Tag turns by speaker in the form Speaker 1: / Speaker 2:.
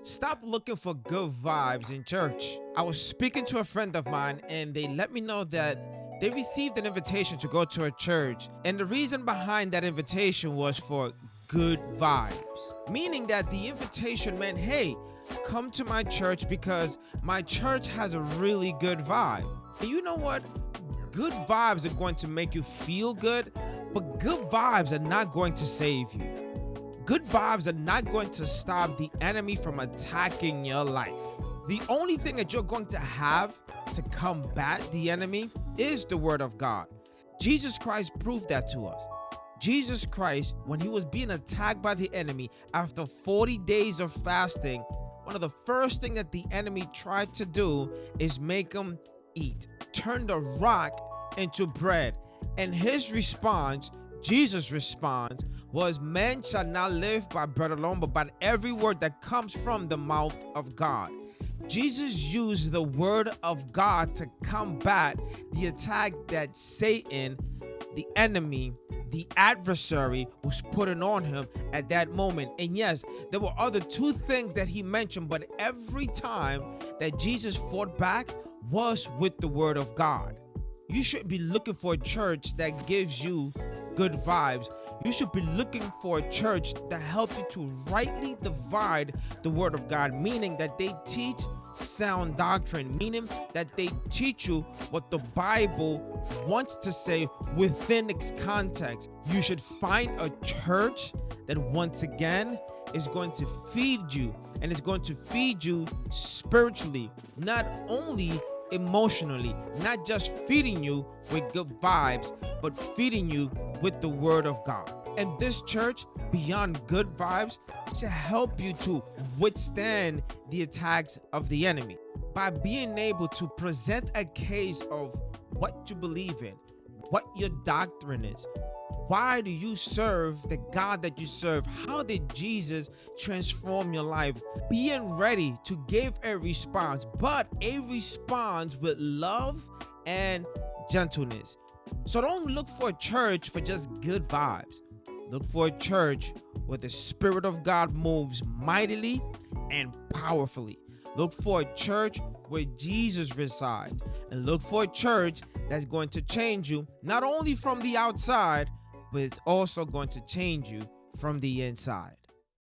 Speaker 1: Stop looking for good vibes in church. I was speaking to a friend of mine and they let me know that they received an invitation to go to a church, and the reason behind that invitation was for good vibes. Meaning that the invitation meant, hey, come to my church because my church has a really good vibe. And you know what? Good vibes are going to make you feel good, but good vibes are not going to save you. Good vibes are not going to stop the enemy from attacking your life. The only thing that you're going to have to combat the enemy is the word of God. Jesus Christ proved that to us. Jesus Christ, when he was being attacked by the enemy after 40 days of fasting, one of the first things that the enemy tried to do is make him eat, turn the rock into bread. And his response, Jesus' response, was, man shall not live by bread alone, but by every word that comes from the mouth of God. Jesus used the word of God to combat the attack that Satan, the enemy, the adversary, was putting on him at that moment. And yes, there were other two things that he mentioned, but every time that Jesus fought back was with the word of God. You should be looking for a church that gives you good vibes. You should be looking for a church that helps you to rightly divide the word of God, meaning that they teach sound doctrine, meaning that they teach you what the Bible wants to say within its context. You should find a church that, once again, is going to feed you, and is going to feed you spiritually, not only emotionally, not just feeding you with good vibes, but feeding you with the word of God. And this church, beyond good vibes, should help you to withstand the attacks of the enemy by being able to present a case of what you believe in, what your doctrine is. Why do you serve the God that you serve? How did Jesus transform your life? Being ready to give a response, but a response with love and gentleness. So don't look for a church for just good vibes. Look for a church where the Spirit of God moves mightily and powerfully. Look for a church where Jesus resides. And look for a church that's going to change you, not only from the outside, but it's also going to change you from the inside.